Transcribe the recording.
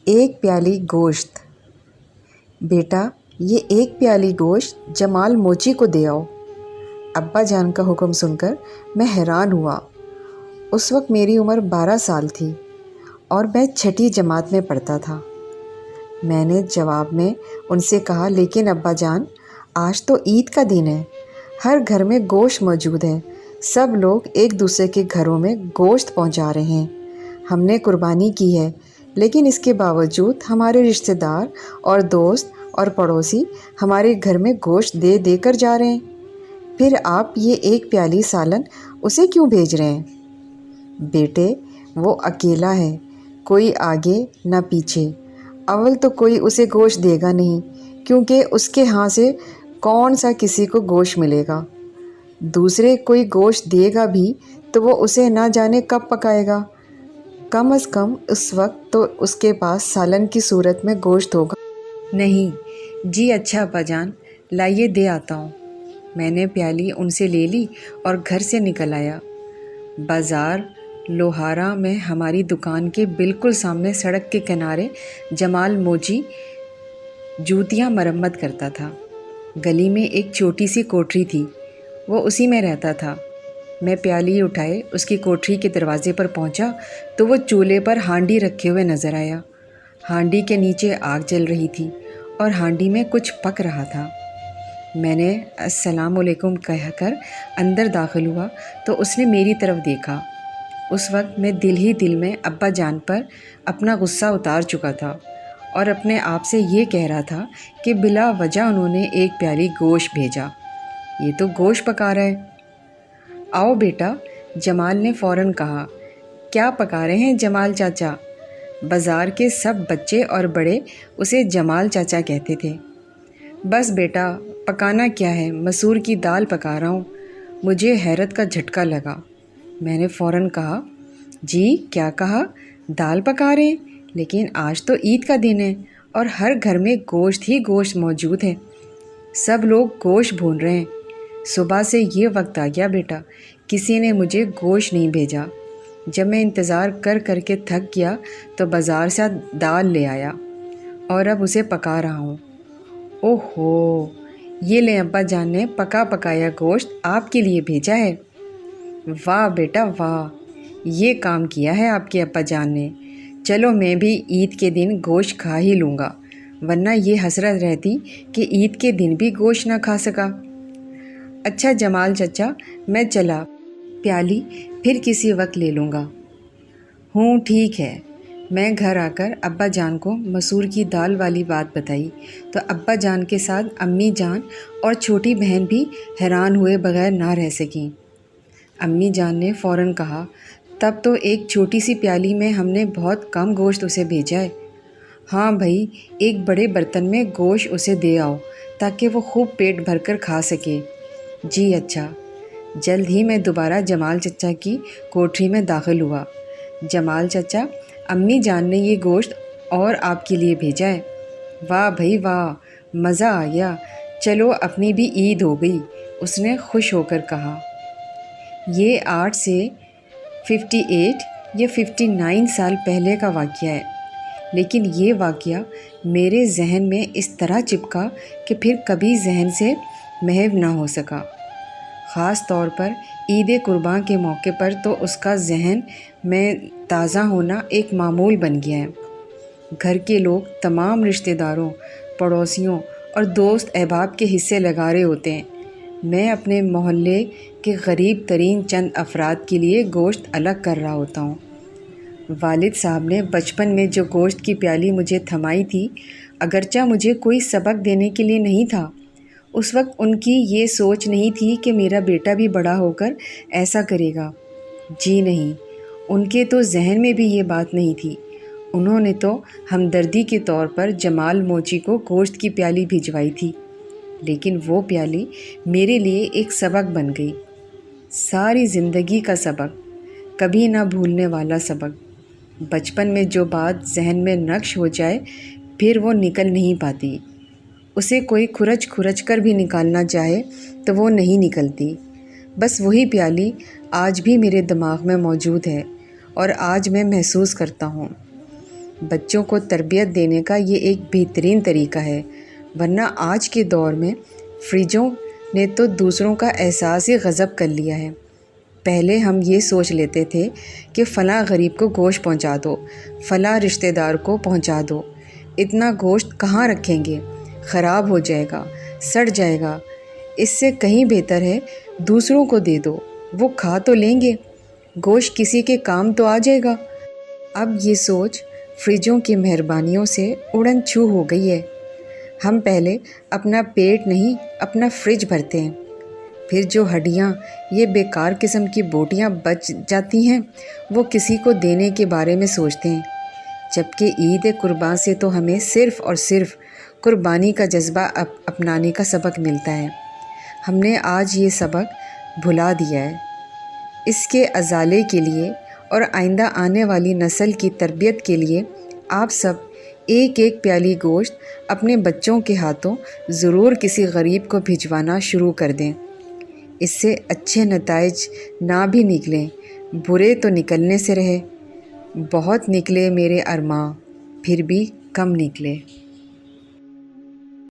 ایک پیالی گوشت۔ بیٹا یہ ایک پیالی گوشت جمال موچی کو دے آؤ۔ ابا جان کا حکم سن کر میں حیران ہوا۔ اس وقت میری عمر 12 سال تھی اور میں 6ٹھی جماعت میں پڑھتا تھا۔ میں نے جواب میں ان سے کہا، لیکن ابا جان آج تو عید کا دن ہے، ہر گھر میں گوشت موجود ہے، سب لوگ ایک دوسرے کے گھروں میں گوشت پہنچا رہے ہیں، ہم نے قربانی کی ہے، لیکن اس کے باوجود ہمارے رشتہ دار اور دوست اور پڑوسی ہمارے گھر میں گوشت دے دے کر جا رہے ہیں، پھر آپ یہ ایک پیالی سالن اسے کیوں بھیج رہے ہیں؟ بیٹے وہ اکیلا ہے، کوئی آگے نہ پیچھے، اول تو کوئی اسے گوشت دے گا نہیں، کیونکہ اس کے ہاں سے کون سا کسی کو گوشت ملے گا، دوسرے کوئی گوشت دے گا بھی تو وہ اسے نہ جانے کب پکائے گا، کم از کم اس وقت تو اس کے پاس سالن کی صورت میں گوشت ہوگا۔ نہیں جی، اچھا ابا جان، لائیے دے آتا ہوں۔ میں نے پیالی ان سے لے لی اور گھر سے نکل آیا۔ بازار لوہارا میں ہماری دکان کے بالکل سامنے سڑک کے کنارے جمال موچی جوتیاں مرمت کرتا تھا۔ گلی میں ایک چھوٹی سی کوٹری تھی، وہ اسی میں رہتا تھا۔ میں پیالی اٹھائے اس کی کوٹری کے دروازے پر پہنچا تو وہ چولہے پر ہانڈی رکھے ہوئے نظر آیا۔ ہانڈی کے نیچے آگ جل رہی تھی اور ہانڈی میں کچھ پک رہا تھا۔ میں نے السلام علیکم کہہ کر اندر داخل ہوا تو اس نے میری طرف دیکھا۔ اس وقت میں دل ہی دل میں ابا جان پر اپنا غصہ اتار چکا تھا اور اپنے آپ سے یہ کہہ رہا تھا کہ بلا وجہ انہوں نے ایک پیالی گوشت بھیجا، یہ تو گوشت پکا رہا ہے۔ آؤ بیٹا، جمال نے فوراً کہا۔ کیا پکا رہے ہیں جمال چاچا؟ بازار کے سب بچے اور بڑے اسے جمال چاچا کہتے تھے۔ بس بیٹا، پکانا کیا ہے، مسور کی دال پکا رہا ہوں۔ مجھے حیرت کا جھٹکا لگا۔ میں نے فوراً کہا، جی کیا کہا، دال پکا رہے ہیں؟ لیکن آج تو عید کا دن ہے اور ہر گھر میں گوشت ہی گوشت موجود ہے، سب لوگ گوشت بھون رہے ہیں۔ صبح سے یہ وقت آ گیا بیٹا، کسی نے مجھے گوشت نہیں بھیجا۔ جب میں انتظار کر کر کے تھک گیا تو بازار سے دال لے آیا اور اب اسے پکا رہا ہوں۔ اوہو، یہ لیں ابا جان نے پکا پکایا گوشت آپ کے لیے بھیجا ہے۔ واہ بیٹا واہ، یہ کام کیا ہے آپ کے ابا جان نے۔ چلو میں بھی عید کے دن گوشت کھا ہی لوں گا، ورنہ یہ حسرت رہتی کہ عید کے دن بھی گوشت نہ کھا سکا۔ اچھا جمال چچا، میں چلا، پیالی پھر کسی وقت لے لوں گا۔ ٹھیک ہے۔ میں گھر آ کر ابا جان کو مسور کی دال والی بات بتائی تو ابا جان کے ساتھ امی جان اور چھوٹی بہن بھی حیران ہوئے بغیر نہ رہ سکیں۔ امی جان نے فوراً کہا، تب تو ایک چھوٹی سی پیالی میں ہم نے بہت کم گوشت اسے بھیجا ہے۔ ہاں بھائی، ایک بڑے برتن میں گوشت اسے دے آؤ تاکہ وہ خوب پیٹ بھر کر کھا سکے۔ جی اچھا۔ جلد ہی میں دوبارہ جمال چچا کی کوٹری میں داخل ہوا۔ جمال چچا، امی جان نے یہ گوشت اور آپ کے لیے بھیجا ہے۔ واہ بھائی واہ، مزہ آ گیا، چلو اپنی بھی عید ہو گئی، اس نے خوش ہو کر کہا۔ یہ 8 سے 58 یا 59 سال پہلے کا واقعہ ہے، لیکن یہ واقعہ میرے ذہن میں اس طرح چپکا کہ پھر کبھی ذہن سے محو نہ ہو سکا۔ خاص طور پر عید قرباں کے موقع پر تو اس کا ذہن میں تازہ ہونا ایک معمول بن گیا ہے۔ گھر کے لوگ تمام رشتہ داروں، پڑوسیوں اور دوست احباب کے حصے لگا رہے ہوتے ہیں۔ میں اپنے محلے کے غریب ترین چند افراد کے لیے گوشت الگ کر رہا ہوتا ہوں۔ والد صاحب نے بچپن میں جو گوشت کی پیالی مجھے تھمائی تھی، اگرچہ مجھے کوئی سبق دینے کے لیے نہیں تھا، اس وقت ان کی یہ سوچ نہیں تھی کہ میرا بیٹا بھی بڑا ہو کر ایسا کرے گا۔ جی نہیں، ان کے تو ذہن میں بھی یہ بات نہیں تھی۔ انہوں نے تو ہمدردی کے طور پر جمال موچی کو گوشت کی پیالی بھجوائی تھی، لیکن وہ پیالی میرے لیے ایک سبق بن گئی، ساری زندگی کا سبق، کبھی نہ بھولنے والا سبق۔ بچپن میں جو بات ذہن میں نقش ہو جائے پھر وہ نکل نہیں پاتی، اسے کوئی کھرچ کر بھی نکالنا چاہے تو وہ نہیں نکلتی۔ بس وہی پیالی آج بھی میرے دماغ میں موجود ہے اور آج میں محسوس کرتا ہوں بچوں کو تربیت دینے کا یہ ایک بہترین طریقہ ہے، ورنہ آج کے دور میں فریجوں نے تو دوسروں کا احساس ہی غصب کر لیا ہے۔ پہلے ہم یہ سوچ لیتے تھے کہ فلاں غریب کو گوشت پہنچا دو، فلاں رشتہ دار کو پہنچا دو، اتنا گوشت کہاں رکھیں گے، خراب ہو جائے گا، سڑ جائے گا، اس سے کہیں بہتر ہے دوسروں کو دے دو، وہ کھا تو لیں گے، گوشت کسی کے کام تو آ جائے گا۔ اب یہ سوچ فریجوں کی مہربانیوں سے اڑن چھو ہو گئی ہے۔ ہم پہلے اپنا پیٹ نہیں اپنا فریج بھرتے ہیں، پھر جو ہڈیاں یہ بیکار قسم کی بوٹیاں بچ جاتی ہیں وہ کسی کو دینے کے بارے میں سوچتے ہیں، جبکہ عید قربان سے تو ہمیں صرف اور صرف قربانی کا جذبہ اپنانے کا سبق ملتا ہے۔ ہم نے آج یہ سبق بھلا دیا ہے۔ اس کے ازالے کے لیے اور آئندہ آنے والی نسل کی تربیت کے لیے آپ سب ایک ایک پیالی گوشت اپنے بچوں کے ہاتھوں ضرور کسی غریب کو بھجوانا شروع کر دیں۔ اس سے اچھے نتائج نہ بھی نکلیں، برے تو نکلنے سے رہے۔ بہت نکلے میرے ارماں، پھر بھی کم نکلے۔